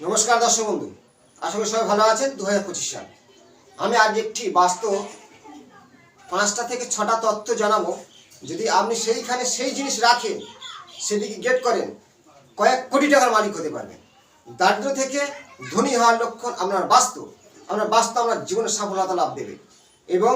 নমস্কার দর্শক বন্ধু, আশা করি সবাই ভালো আছেন। 2025 সাল আমি আজ একটি বাস্তব 5টা থেকে 6টা তথ্য জানাবো। যদি আপনি সেইখানে সেই জিনিস রাখেন, সেদিকে গেট করেন, কয়েক কোটি টাকার মালিক হতে পারবেন। দারিদ্র থেকে ধনী হওয়ার লক্ষণ আপনার বাস্তব আপনার জীবনে সফলতা লাভ দেবে এবং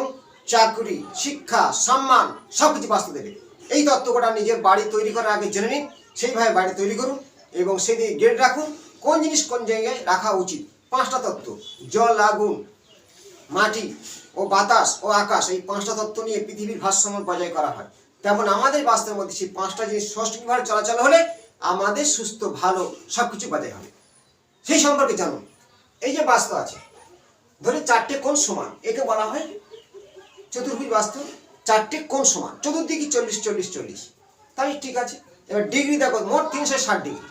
চাকরি, শিক্ষা, সম্মান সব কিছু বাস্তব দেবে। এই তত্ত্বটা নিজের বাড়ি তৈরি করার আগে জেনে নিন, সেইভাবে বাড়ি তৈরি করুন এবং সেদিকে গেট রাখুন। কোন জিনিস কোন জায়গায় রাখা উচিত, 5টা তত্ত্ব: জল, আগুন, মাটি ও বাতাস ও আকাশ। এই 5টা তত্ত্ব নিয়ে পৃথিবীর ভারসাম্য বজায় করা হয়। তেমন আমাদের বাস্তবের মধ্যে সেই 5টা জিনিস সঠিকভাবে চলাচল হলে আমাদের সুস্থ, ভালো সব কিছু বজায় হবে। সেই সম্পর্কে জানুন। এই যে বাস্তু আছে, ধরে 4টে কোণ সমান, একে বলা হয় চতুর্ভুজ বাস্তু। 4টে কোণ সমান, চতুর্দিকে 40-40-40। তাই ঠিক আছে। এবার ডিগ্রি দেখো, মোট 360 ডিগ্রি।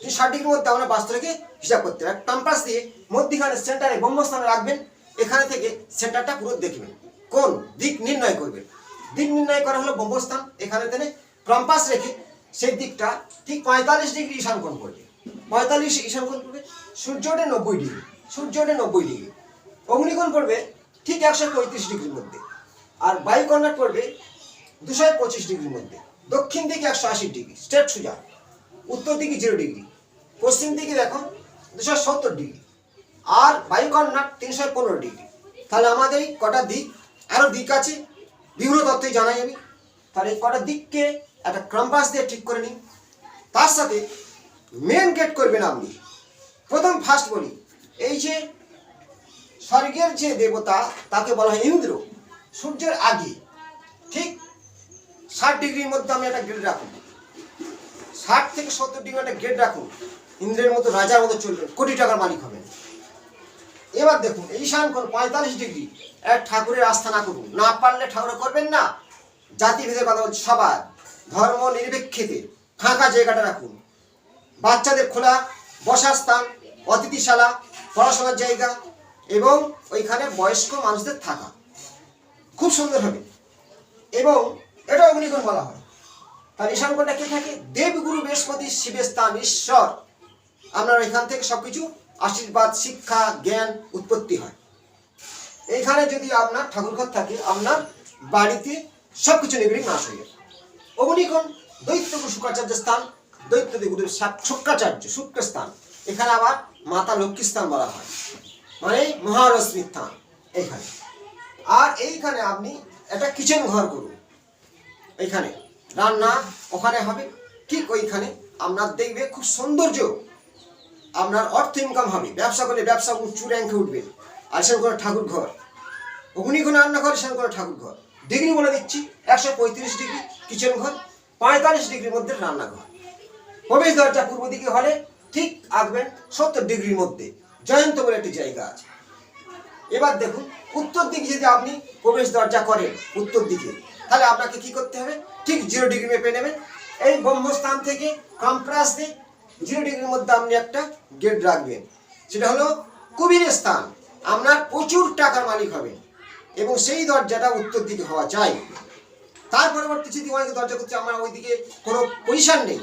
60 ডিগ্রির মধ্যে আমরা বাস্তুটাকে হিসাব করতে হবে। কম্পাস দিয়ে মধ্যখানে সেন্টারে ব্রহ্মস্থানে রাখবেন। এখানে থেকে সেন্টারটা পুরো দেখবেন, কোন দিক নির্ণয় করবেন। দিক নির্ণয় করা হলো ব্রহ্মস্থান। এখানে তেনে কম্পাস রেখে সেই দিকটা ঠিক 45 ডিগ্রি ঈশান কোণ করবে। 45 ঈশান কোণ করবে। সূর্যোদয় 90 ডিগ্রি, সূর্যোদয় 90 ডিগ্রি। অগ্নিকোণ পড়বে ঠিক 135 ডিগ্রির মধ্যে। আর বায়ুকোণ পড়বে 225 ডিগ্রির মধ্যে। দক্ষিণ দিকে 180 ডিগ্রি স্ট্রেট সোজা। উত্তর দিকে 0 ডিগ্রি। পশ্চিম দিকে দেখো 270 ডিগ্রি। আর বায়ুকন্যা 315 ডিগ্রি। তাহলে আমাদের এই কটা দিক, আরও দিক আছে, বিভিন্ন তথ্যই জানাই আমি। তাহলে এই কটা দিককে একটা কম্পাস দিয়ে ঠিক করে নিন। তার সাথে মেন গেট করবেন আপনি। প্রথম ফার্স্ট বলি, এই যে স্বর্গের যে দেবতা, তাকে বলা হয় ইন্দ্র। সূর্যের আগে ঠিক 60 ডিগ্রির মধ্যে আমি একটা গেট রাখুন। 60 থেকে 70 ডিগ্রি একটা গেট রাখুন। ইন্দ্রের মতো, রাজার মতো চলবেন, কোটি টাকার মালিক হবেন। এবার দেখুন, ঈশান কোণ 45 ডিগ্রি এক ঠাকুরের আস্থানা করুন। না পারলে ঠাকুর করবেন না, জাতিভেদের কথা বলছি, সবার ধর্ম নিরপেক্ষতে ফাঁকা জায়গাটা রাখুন। বাচ্চাদের খোলা বসার স্থান, অতিথিশালা, পড়াশোনার জায়গা এবং ওইখানে বয়স্ক মানুষদের থাকা, খুব সুন্দর হবে। এবং এটা অগ্নিকোণ বলা হয়। তার ঈশান কোণটা কে থাকে? দেবগুরু বৃহস্পতি, শিবের স্থান, ঈশ্বর। আপনার এখান থেকে সবকিছু আশীর্বাদ, শিক্ষা, জ্ঞান উৎপত্তি হয়। এইখানে যদি আপনার ঠাকুরঘর থাকে, আপনার বাড়িতে সবকিছু নেগেটিভ নাশ হয়ে যাবে। অগ্নিকোণ দৈত্যগুরু শুক্রাচার্যের স্থান, দৈত্য দেবগুরু শুক্রাচার্য, শুক্রের স্থান। এখানে আবার মাতা লক্ষ্মীর স্থান বলা হয়, মানে মহারশ্মির স্থান এইখানে। আর এইখানে আপনি একটা কিচেন ঘর করুন। এইখানে রান্না ওখানে হবে, ঠিক ওইখানে আপনার দেখবে খুব সৌন্দর্য, আপনার অর্থ ইনকাম হবে। ব্যবসা করলে ব্যবসা উঁচু র্যাঙ্কে উঠবে। আর সেরকম করে ঠাকুর ঘর, অগ্নিকোণ রান্নাঘর, সেরকম করে ঠাকুর ঘর। ডিগ্রি বলে দিচ্ছি, 135 ডিগ্রি কিচেন ঘর, 45 ডিগ্রির মধ্যে রান্নাঘর। প্রবেশ দরজা পূর্ব দিকে হলে ঠিক আঁকবেন 70 ডিগ্রির মধ্যে। জয়ন্ত বলে একটি জায়গা আছে। এবার দেখুন, উত্তর দিকে যদি আপনি প্রবেশ দরজা করেন উত্তর দিকে, তাহলে আপনাকে কি করতে হবে? ঠিক 0 ডিগ্রি মেপে নেবেন। এই ব্রহ্মস্থান থেকে কম্পাস দিয়ে 0 ডিগ্রির মধ্যে আপনি একটা গেট রাখবেন। সেটা হলো কুবেরের স্থান। আপনার প্রচুর টাকার মালিক হবেন এবং সেই দরজাটা উত্তর দিকে হওয়া চাই। তার পরবর্তী যদি অনেকে দরজা করছে, আমার ওইদিকে কোনো পজিশন নেই,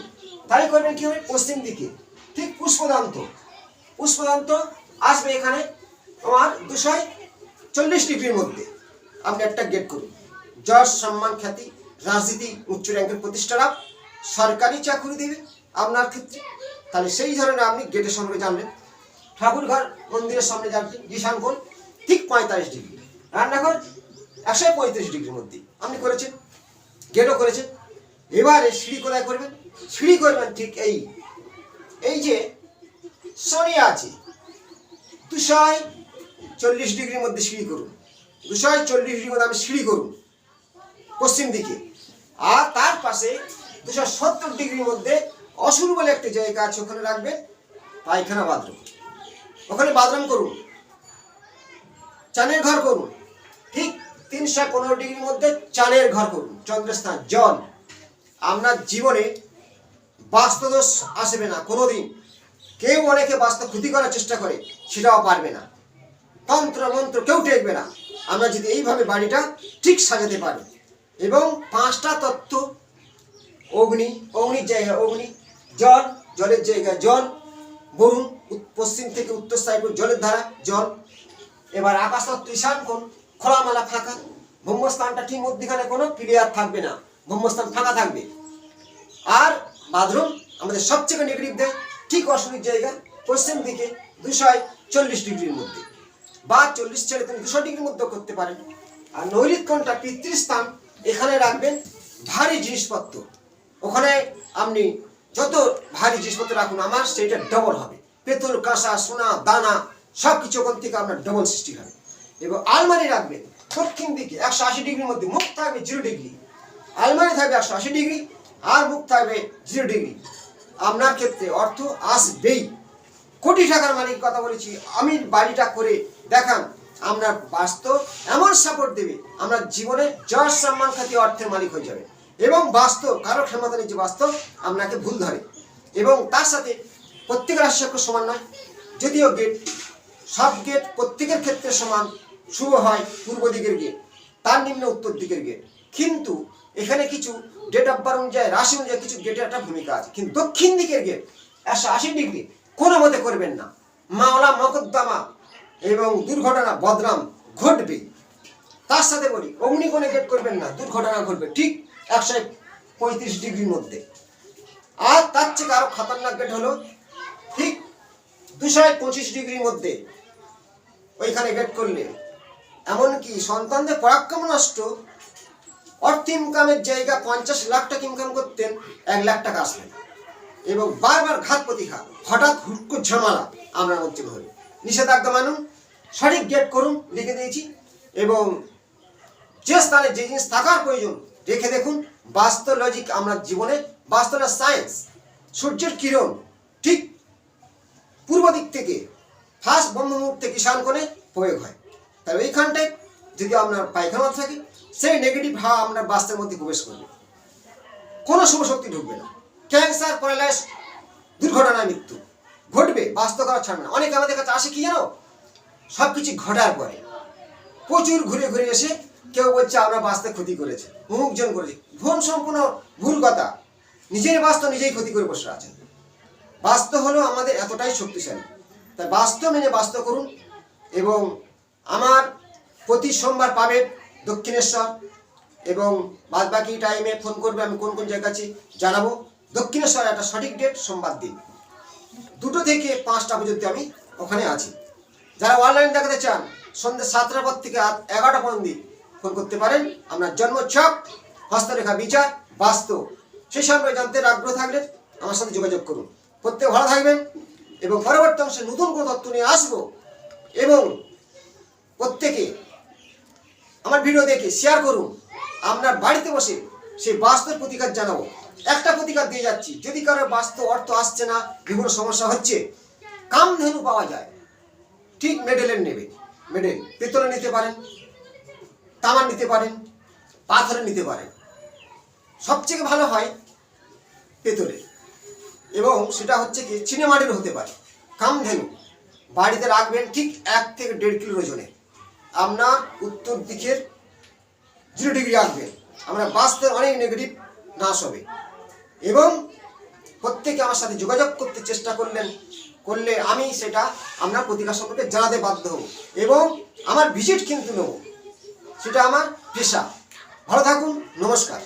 তাই করবেন কি হবে? পশ্চিম দিকে ঠিক পুষ্পদন্ত আসবে। এখানে আমার 240 ডিগ্রির মধ্যে আপনি একটা গেট করুন। যশ, সম্মান, খ্যাতি, রাজনীতি, উচ্চ র্যাঙ্কের প্রতিষ্ঠা লাভ, সরকারি চাকরি দেবে আপনার ক্ষেত্রে। তাহলে সেই ধরনের আপনি গেটের সম্পর্কে জানবেন। ঠাকুরঘর মন্দিরের সামনে জানবেন ঈশান কোণ ঠিক 45 ডিগ্রি। রান্নাঘর 135 ডিগ্রির মধ্যে আপনি করেছেন, গেটও করেছেন। এবারে সিঁড়ি কোথায় করবেন? সিঁড়ি করবেন ঠিক এই যে শনি আছে, 240 ডিগ্রির মধ্যে সিঁড়ি করুন। 240 ডিগ্রির মধ্যে আপনি সিঁড়ি করুন পশ্চিম দিকে। আর তার পাশে 270 ডিগ্রির মধ্যে অসুর বলে একটি জায়গা আছে, ওখানে রাখবেন পায়খানা, বাথরুম। ওখানে বাথরুম করুন, চানের ঘর করুন। ঠিক 315 ডিগ্রির মধ্যে চানের ঘর করুন। চন্দ্রস্থান, জল। আপনার জীবনে বাস্তুদোষ আসবে না কোনোদিন। কেউ অনেকে বাস্তু ক্ষতি করার চেষ্টা করে, সেটাও পারবে না। তন্ত্র মন্ত্র কেউ টেকবে না, আমরা যদি এইভাবে বাড়িটা ঠিক সাজাতে পারি। এবং 5টা তত্ত্ব: অগ্নির জায়গায় অগ্নি, জল, জলের জায়গায় জল, বরুণ, পশ্চিম থেকে উত্তর সাইড জলের ধারা জল। এবার আকাশতত্ত্ব ঈশান কোণ, খোলামেলা ফাঁকা। ব্রহ্মস্থানটা ঠিক মধ্যখানে কোনো ক্লিয়ার থাকবে না, ব্রহ্মস্থান ফাঁকা থাকবে। আর বাথরুম আমাদের সবচেয়ে নেগেটিভ দেয় ঠিক অশুভ জায়গা, পশ্চিম দিকে 240 ডিগ্রির মধ্যে, বা 40 ছেড়ে তুমি 200 ডিগ্রির মধ্যে করতে পারেন। আর নৈরিত কোণটা পিতৃস্থান, এখানে রাখবেন ভারী জিনিসপত্র। ওখানে আপনি যত ভারী জিনিসপত্র রাখুন আমার সেইটা ডবল হবে, পেতল, কাঁসা, সোনা, দানা সব কিছু ওখান থেকে আপনার ডবল সৃষ্টি হবে। এবং আলমারি রাখবেন দক্ষিণ দিকে 180 ডিগ্রির মধ্যে, মুখ থাকবে 0 ডিগ্রি, আলমারি থাকবে 180 ডিগ্রি, আর মুখ থাকবে 0 ডিগ্রি। আপনার ক্ষেত্রে অর্থ আসবেই। কোটি টাকার মালিক কথা বলেছি আমি, বাড়িটা করে দেখান, আপনার বাস্তব এমন সাপোর্ট দেবে, আপনার জীবনে যশ সম্মান খ্যাতি অর্থের মালিক হয়ে যাবে। এবং বাস্তব কারো ক্ষমতা নেই যে বাস্তব আপনাকে ভুল ধরে। এবং তার সাথে প্রত্যেকের রাশিচক্র সমান নয়, যদিও গেট সব গেট প্রত্যেকের ক্ষেত্রে সমান শুভ হয় পূর্ব দিকের গেট, তার নিম্ন উত্তর দিকের গেট। কিন্তু এখানে কিছু ডেট অফ বার্থ অনুযায়ী, রাশি অনুযায়ী কিছু গেটের একটা ভূমিকা আছে। কিন্তু দক্ষিণ দিকের গেট 180 ডিগ্রি কোনো মতে করবেন না, মামলা মকদ্দমা এবং দুর্ঘটনা বদনাম ঘটবেই। তার সাথে বলি অগ্নিকোণে গেট করবেন না, দুর্ঘটনা ঘটবে ঠিক 135 ডিগ্রির মধ্যে। আর তার চেয়ে আরো খতরনাক গেট হলো ঠিক 225 ডিগ্রির মধ্যে, ওইখানে গেট করলে এমনকি সন্তানদের পরাক্রম নষ্ট, অর্থ ইনকামের জায়গা 50 লাখ টাকা ইনকাম করতেন 1 লাখ টাকা আসবে, এবং বারবার ঘাত প্রতিঘাত, হঠাৎ হুটকো ঝামেলা আপনার মধ্যে হবে। নিষেধাজ্ঞা মানুন, সঠিক গেট করুন, লিখে দিয়েছি। এবং যে স্থানে যে জিনিস থাকার প্রয়োজন রেখে দেখুন। বাস্তব লজিক আমরা জীবনে, বাস্তব সায়েন্স, সূর্যের কিরণ ঠিক পূর্ব দিক থেকে ফার্স্ট ব্রহ্ম মুহূর্তে ঈশান কোণে প্রয়োগ হয়। তাহলে এইখানটায় যদি আপনার পায়খানা থাকে, সেই নেগেটিভ হাওয়া আপনার বাস্তের মধ্যে প্রবেশ করবে, কোনো শুভ শক্তি ঢুকবে না। ক্যান্সার, প্যারালাইস, দুর্ঘটনায় মৃত্যু ঘটবে, বাস্তব করা ছাড়বে না। অনেকে আমাদের কাছে আসে কি জানো, সব কিছু ঘটার পরে প্রচুর ঘুরে ঘুরে এসে কেউ বলছে আমরা বাস্তে ক্ষতি করেছে, মুখজন করেছে। সম্পূর্ণ ভুল কথা। নিজের বাস্তব নিজেই ক্ষতি করে বসে আছেন। বাস্তব হলো আমাদের এতটাই শক্তিশালী, তাই বাস্তব মেনে বাস্তব করুন। এবং আমার প্রতি সোমবার পাবেন দক্ষিণেশ্বর, এবং বাদ বাকি টাইমে ফোন করবে, আমি কোন কোন জায়গা আছি জানাবো। দক্ষিণেশ্বর একটা সঠিক ডেট সোমবার দিন 2টো থেকে 5টা পর্যন্ত আমি ওখানে আছি। যারা অনলাইন দেখাতে চান সন্ধ্যে 7টার পর থেকে 11টা পর্যন্ত ফোন করতে পারেন। আপনার জন্মছক, হস্তরেখা বিচার, বাস্তব সেই সম্পর্কে জানতে আগ্রহ থাকলে আমার সাথে যোগাযোগ করুন। প্রত্যেকে ভালো থাকবেন, এবং পরবর্তী অংশে নতুন কোনো তথ্য নিয়ে আসবো। এবং প্রত্যেকে আমার ভিডিও দেখে শেয়ার করুন, আপনার বাড়িতে বসে সেই বাস্তব প্রতিকার জানাবো। একটা প্রতিকার দিয়ে যাচ্ছি, যদি কারো বাস্তব অর্থ আসছে না, বিভিন্ন সমস্যা হচ্ছে, কামধেনু পাওয়া যায়, ঠিক মেডেলের নেবে। মেডেল পেতলে নিতে পারেন, তামার নিতে পারেন, পাথরে নিতে পারেন, সবচেয়ে ভালো হয় পেতলের। এবং সেটা হচ্ছে কি চিনেমাটির হতে পারে। কামধেনু বাড়িতে রাখবেন ঠিক 1 থেকে 1.5 কিলো ওজনে। আপনার উত্তর দিকের 0 ডিগ্রি রাখবেন, আমরা বাস্তব অনেক নেগেটিভ নাশ হবে। এবং প্রত্যেকে আমার সাথে যোগাযোগ করতে চেষ্টা করলে আমি সেটা আপনার প্রতিকার সম্পর্কে জানাতে বাধ্য হব, এবং আমার ভিজিট কিন্তু নেব, সেটা আমার পেশা। ভালো থাকুন, নমস্কার।